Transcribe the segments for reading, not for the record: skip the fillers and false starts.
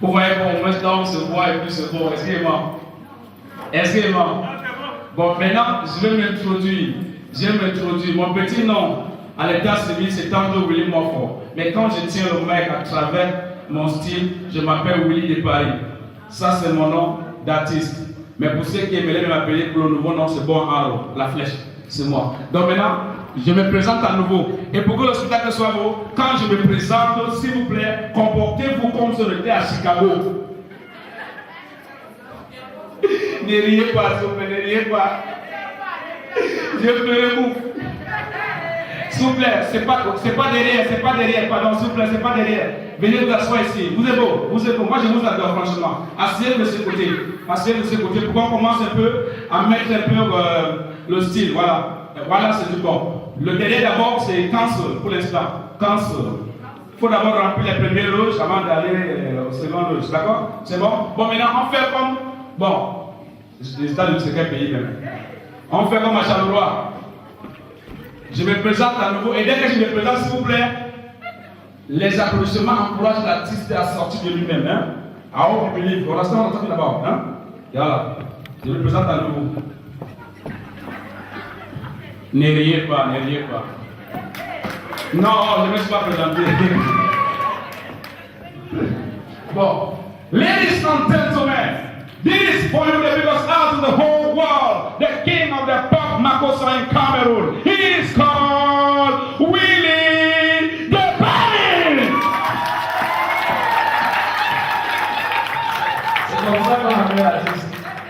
Vous voyez, bon, maintenant on se voit et puis c'est bon. Excusez-moi. Excusez-moi. Bon, maintenant, je vais m'introduire. Mon petit nom à l'état civil, c'est Tando Willy Mofo. Mais quand je tiens le mic à travers mon style, je m'appelle Willy de Paris. Ça, c'est mon nom d'artiste. Mais pour ceux qui aimeraient m'appeler pour le nouveau nom, c'est Bon Arrow, la flèche. C'est moi. Donc maintenant, je me présente à nouveau. Et pour que le spectacle soit beau, quand je me présente, s'il vous plaît, comportez-vous comme si on était à Chicago. Ne riez pas, s'il vous plaît, ne riez pas. Je ferai vous. S'il vous plaît, c'est pas derrière, pardon, s'il vous plaît, c'est pas derrière. Venez vous asseoir ici. Vous êtes beau. Moi je vous adore, franchement. Asseyez de ce côté. Pour qu'on commence un peu à mettre un peu le style, voilà. Voilà, c'est du bon. Le derrière d'abord, c'est cancel pour l'instant. Cancel. Il faut d'abord remplir les premiers loges avant d'aller au second loge. D'accord? C'est bon? Bon, maintenant, on fait comme. Bon, les États-Unis, c'est quel pays même? On fait comme à Charleroi. Je me présente à nouveau. Et dès que je me présente, s'il vous plaît, les applaudissements encouragent l'artiste à sortir de lui-même. Hein? À haut public. Pour l'instant, on entend d'abord. Hein? Et voilà. Je me présente à nouveau. Ne riez pas. Non, je ne me suis pas présenté. Bon. Ladies and gentlemen, this is for you that because out of the whole world, the king of the pop Makossa in Cameroon, he is called Willy de Paris. C'est comme ça qu'on appelle l'artiste.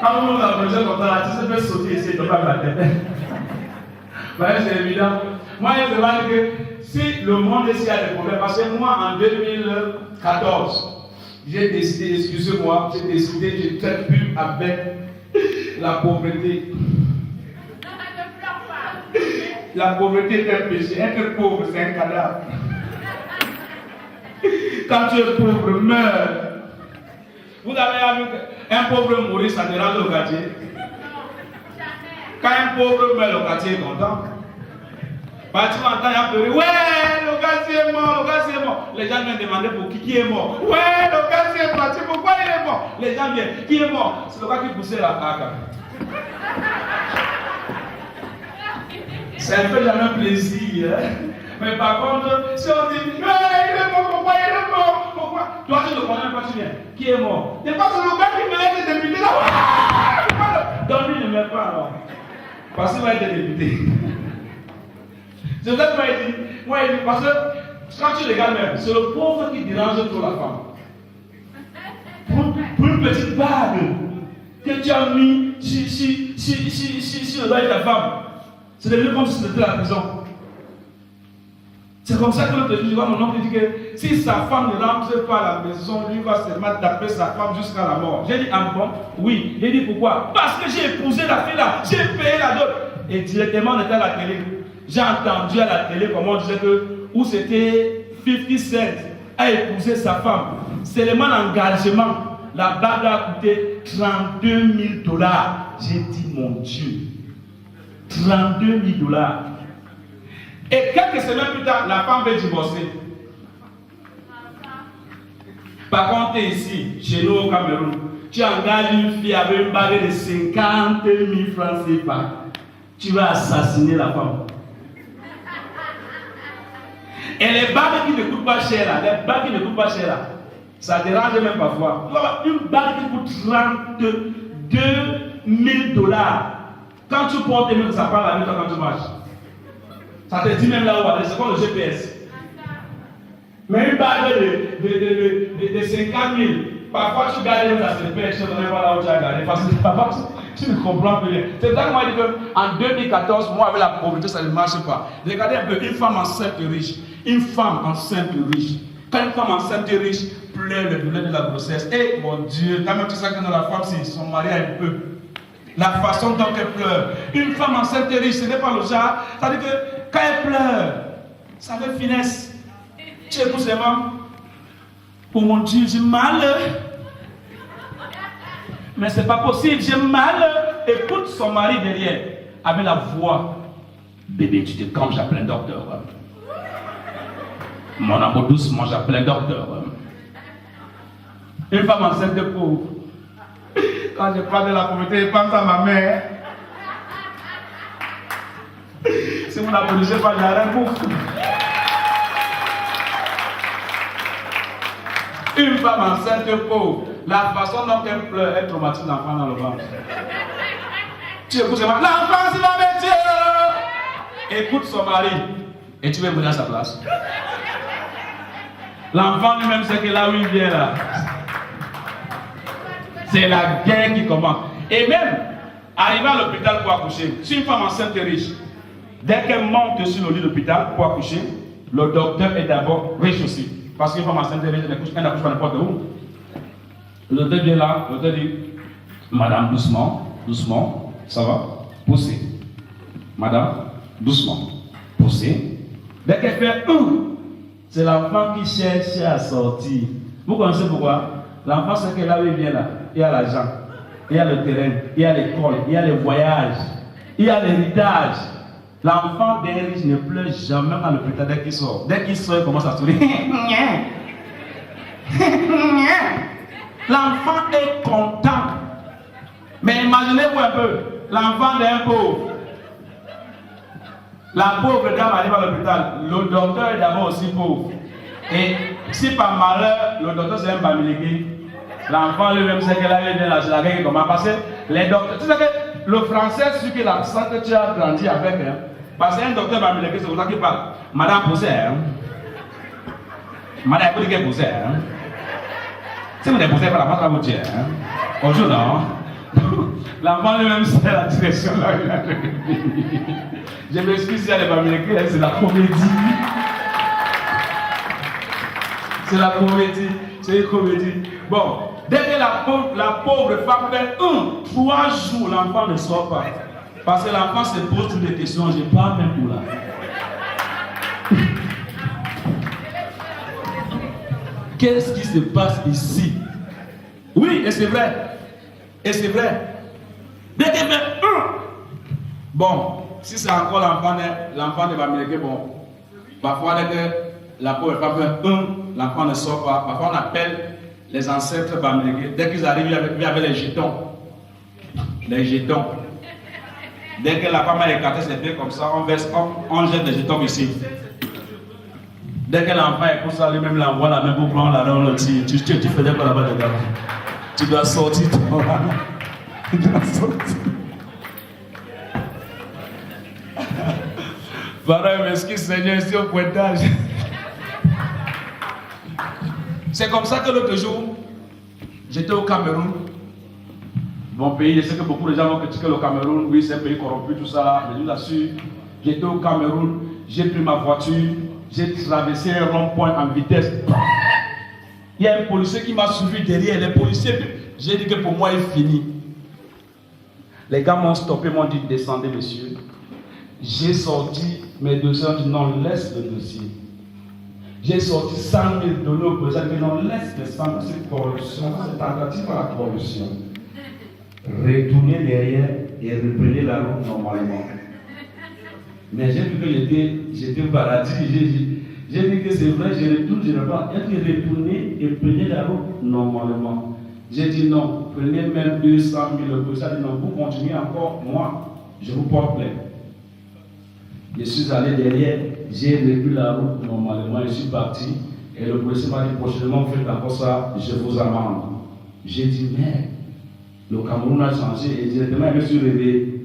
Quand on l'appelle comme ça, l'artiste peut sauter ici et tomber à la tête. C'est évident. Moi, je demande que si le monde ici a des problèmes, parce que moi, en 2014, j'ai décidé, excusez-moi, je traite plus avec la pauvreté. La pauvreté est un péché. Être pauvre, c'est un cadavre. Quand tu es pauvre, meurs. Vous avez vu qu'un pauvre mourir, ça dérange le quartier. Quand un pauvre meurt, le quartier est content. Bah, tu m'entends, il y a pleurer. Ouais, le quartier est mort. Les gens viennent demander pour qui est mort. Ouais, le quartier est mort. Pourquoi il est mort? Les gens viennent. Qui est mort? C'est le gars qui poussait la haga. Ça ne fait jamais plaisir. Hein? Mais par contre, si on dit, mais il est mort, pourquoi il est mort? Pourquoi? Toi, tu ne connais pas, tu viens. Qui est mort? C'est pas le gars qui me laisse des députés là. Donc lui ne meurt pas alors. Parce qu'il va être député. C'est ça que moi il dit, parce que quand tu regardes même, c'est le pauvre qui dérange trop la femme. Pour une petite bague que tu as mis sur le doigt de ta femme, c'est devenu comme si c'était la prison. C'est comme ça que l'autre jour, je vois mon oncle dit que si sa femme ne rentre pas à la maison, lui va se mettre d'après sa femme jusqu'à la mort. J'ai dit, ah bon? Oui. J'ai dit, pourquoi? Parce que j'ai épousé la fille là, j'ai payé la dot. Et directement, on était à la télé. J'ai entendu à la télé comment on disait que, où c'était 50 cents a épousé sa femme. Seulement l'engagement, la bague a coûté $32 000. J'ai dit, mon Dieu, $32 000. Et quelques semaines plus tard, la femme veut divorcer. Par contre, tu es ici, chez nous au Cameroun, tu engages une fille avec une bague de 50 000 francs CFA. Tu vas assassiner la femme. Et les bagues qui ne coûtent pas cher là, ça dérange même parfois. Une bague qui coûte $32 000. Quand tu portes tes mains, ça parle avec toi quand tu marches. Ça te dit même là où aller, c'est comme le GPS. Mais une bague de 50 000, parfois tu gardes dans cette pêche, tu ne sais pas là où tu as gardé. Parce que parfois tu ne comprends plus rien. C'est ça que moi je dis qu'en 2014, moi avec la pauvreté, ça ne marche pas. Regardez un peu, une femme enceinte riche. Une femme enceinte riche. Quand une femme enceinte riche pleure le douleur de la grossesse, et mon Dieu, quand même tu sais que dans la femme, si son mari a un peu. La façon dont elle pleure. Une femme enceinte riche, ce n'est pas le genre. C'est-à-dire que quand elle pleure, ça fait finesse. Tu écoutes ses mains. Oh mon Dieu, j'ai mal. Mais c'est pas possible, j'ai mal. Écoute son mari derrière, avec la voix. Bébé, tu te calmes, j'appelle un docteur. Mon amour doucement, j'appelle un docteur. Une femme enceinte de pauvre. Quand je parle de la pauvreté, je pense à ma mère. Si vous n'applaudissez pas, j'arrête beaucoup. Une femme enceinte de pauvre. La façon dont elle pleure, elle traumatise l'enfant dans le ventre. Tu écoutes son mari. L'enfant, c'est la métier. Écoute son mari. Et tu veux mourir à sa place. L'enfant lui-même sait que là où il vient là, c'est la guerre qui commence. Et même, arriver à l'hôpital pour accoucher, si une femme enceinte est riche, dès qu'elle monte sur le lit de l'hôpital pour accoucher, le docteur est d'abord riche aussi. Parce qu'une femme enceinte est riche, elle n'accouche pas n'importe où. Le docteur vient là, le docteur dit, madame, doucement, doucement, ça va, poussez. Madame, doucement, poussez. Dès qu'elle fait c'est l'enfant qui cherche à sortir. Vous connaissez pourquoi? L'enfant sait que là où il vient là, il y a l'argent, il y a le terrain, il y a l'école, il y a les voyages, il y a l'héritage. L'enfant des riches ne pleure jamais à l'hôpital dès qu'il sort. Dès qu'il sort, il commence à sourire. L'enfant est content. Mais imaginez-vous un peu, l'enfant d'un pauvre. La pauvre dame arrive à l'hôpital, le docteur est d'abord aussi pauvre. Et si par malheur, le docteur c'est un bamileke, l'enfant lui-même sait que là il vient la guerre qui commence. Parce que les docteurs, tu sais que le français, c'est que l'accent que tu as grandi avec, hein, parce qu'un docteur bamileke, c'est pour ça qu'il parle. Madame poussez, hein. Madame, écoutez qu'elle poussez, hein. Si vous ne poussez pas, la main va vous dire, hein. Bonjour, non. L'enfant lui-même sait la direction là. Je m'excuse s'il y a des bamilekés, c'est la comédie. C'est la comédie. C'est une comédie. Bon, dès que la pauvre femme fait 3 jours, l'enfant ne sort pas. Parce que l'enfant se pose toutes les questions, je parle même pour là. Qu'est-ce qui se passe ici? Oui, et c'est vrai. Et c'est vrai. Dès qu'elle fait bon, si c'est encore l'enfant de bamileke, bon, parfois dès que la pauvre femme fait l'enfant ne sort pas. Parfois on appelle les ancêtres bamileke. Dès qu'ils arrivent, il y avait les jetons. Les jetons. Dès que la femme a écarté ses pieds comme ça, on jette les jetons ici. Dès que l'enfant écoute ça, lui-même l'envoie la main pour prendre la main, le tire. Tu faisais pas là-bas dedans. Tu dois sortir ton tu dois sortir. Pardon, m'excuse Seigneur, ici au pointage. C'est comme ça que l'autre jour, j'étais au Cameroun. Mon pays, je sais que beaucoup de gens vont critiquer le Cameroun. Oui, c'est un pays corrompu, tout ça là. Mais je vous assure, j'étais au Cameroun, j'ai pris ma voiture, j'ai traversé un rond-point en vitesse. Il y a un policier qui m'a suivi derrière. Les policiers, j'ai dit que pour moi, il finit. Les gars m'ont stoppé, m'ont dit descendez, monsieur. J'ai sorti mes dossiers, ont dit non, laisse le dossier. J'ai sorti 100 000 $ au président, mais non, laisse les 100 000, c'est corruption, c'est tentative à la corruption. Retournez derrière et reprenez la route normalement. Mais j'ai vu que j'étais au paradis, j'ai dit que c'est vrai, je retourne, je reprends. Il a dit retournez et prenez la route normalement. J'ai dit non, prenez même 200 000 €. Ça dit non, vous continuez encore, moi, je vous porte plainte. Je suis allé derrière, j'ai repris la route normalement, je suis parti. Et le policier m'a dit prochainement, vous faites encore ça, je vous amende. J'ai dit, mais le Cameroun a changé et directement je me suis réveillé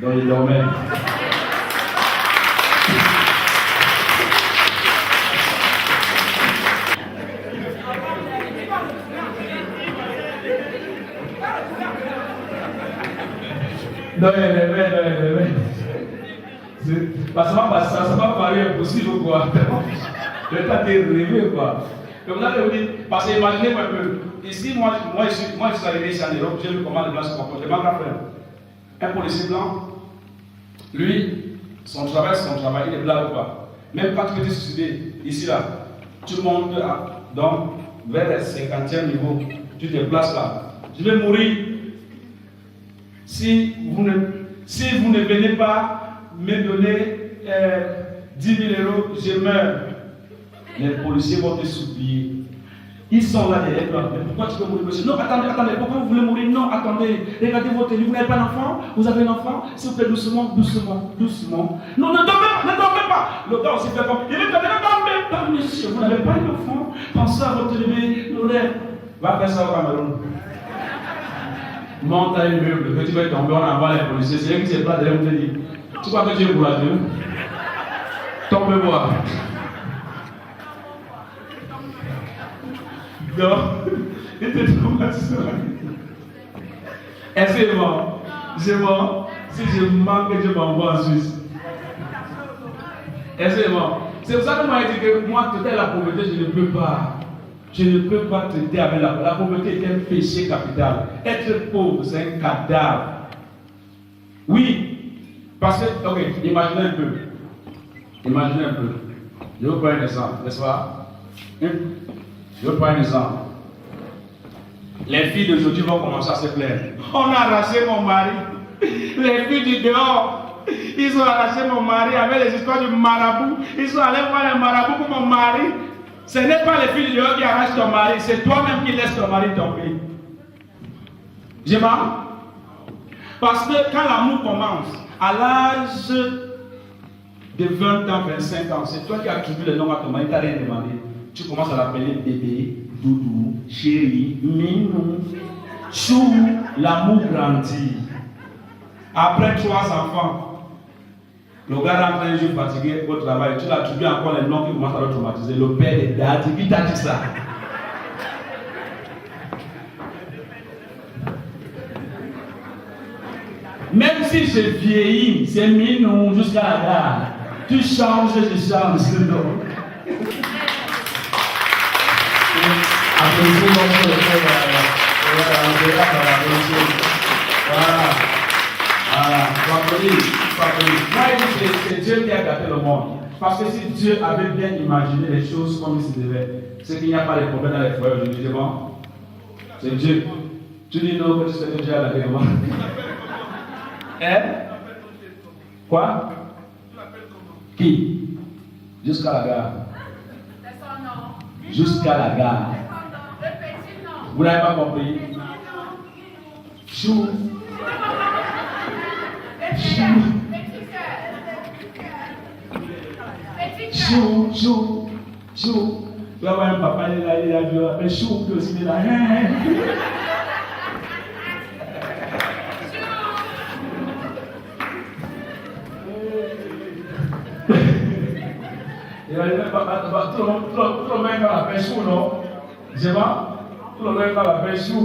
dans le domaine. Non, il est vrai. Parce que ça m'a paru impossible, quoi. Le temps de rêver, quoi. Donc là, je vous dis, parce que imaginez-moi un peu. Ici, moi, je suis arrivé ici en Europe, j'ai vu comment les Blancs se comportent. Je m'en rappelle. Un policier blanc, lui, son travail, il est blanc ou pas. Même quand tu veux te suicider, ici, là, tu montes donc, vers le 50e niveau, tu te places là. Je vais mourir. Si vous ne venez pas me donner 10 000 €, je meurs. Les policiers vont te supplier. Ils sont là derrière toi. Mais pourquoi tu veux mourir, monsieur? Non, attendez, pourquoi vous voulez mourir? Non, attendez, regardez votre livre. Vous n'avez pas d'enfant? Vous avez un enfant? S'il vous plaît, doucement. Non, ne dormez pas. Le gars aussi fait comme. Il dit, ne dormez pas, monsieur. Vous n'avez pas d'enfant? Pensez à votre bébé, l'oreille. Va faire ça au Cameroun. Monte à un meuble, que tu vas tomber, on envoie les policiers. C'est eux qui se battent derrière vous te dire. Tu crois que tu es courageux? Tombe voir. Non, il était trop rassuré. Est-ce que je mens? Si je manque, je m'envoie en Suisse. Est-ce que c'est pour ça que moi, dit que moi, traiter la pauvreté, je ne peux pas. Je ne peux pas traiter avec la pauvreté est un péché capital. Être pauvre, c'est un cadavre. Oui, parce que, ok, imaginez un peu. Je vous prends un exemple, n'est-ce pas? Je prends un exemple. Les filles d'aujourd'hui vont commencer à se plaindre. On a arraché mon mari. Les filles du dehors, ils ont arraché mon mari avec les histoires du marabout. Ils sont allés voir le marabout pour mon mari. Ce n'est pas les filles du dehors qui arrachent ton mari, c'est toi-même qui laisses ton mari tomber. Je mens? Parce que quand l'amour commence, à l'âge de 20 ans, 25 ans, c'est toi qui attribues le nom à ton mari, tu n'as rien demandé. Tu commences à l'appeler bébé, doudou, chéri, minou, chou, l'amour grandit. Après 3 enfants, le gars rentre un jour fatigué au travail, tu l'attribues encore les noms qui commencent à le traumatiser. Le père est daddy, qui t'a dit ça? Même si je vieillis, c'est minou jusqu'à la gare. Tu changes, je change, c'est non. Applaudissez donc le frère. Voilà. C'est Dieu qui a gâté le monde. Parce que si Dieu avait bien imaginé les choses comme il se devait, c'est qu'il n'y a pas de problème dans les foyers aujourd'hui. C'est bon? C'est Dieu. Tu dis non, que tu sais que Dieu a gâté le monde. Hein? Quoi? Qui? Jusqu'à la gare. Jusqu'à la gare. Vous n'avez pas compris? Chou. Tu vas voir un papa, il a vu un chou, puis aussi il a il va dire, papa, tout le monde l'appelle chou, non? Je vois, tout le monde l'appelle chou.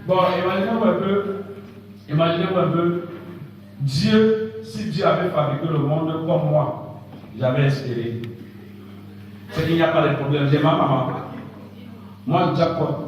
Bon, imaginez-vous un peu, Dieu, si Dieu avait fabriqué le monde comme moi, j'avais espéré. C'est qu'il n'y a pas de problème. J'ai ma maman. Moi, Jacob.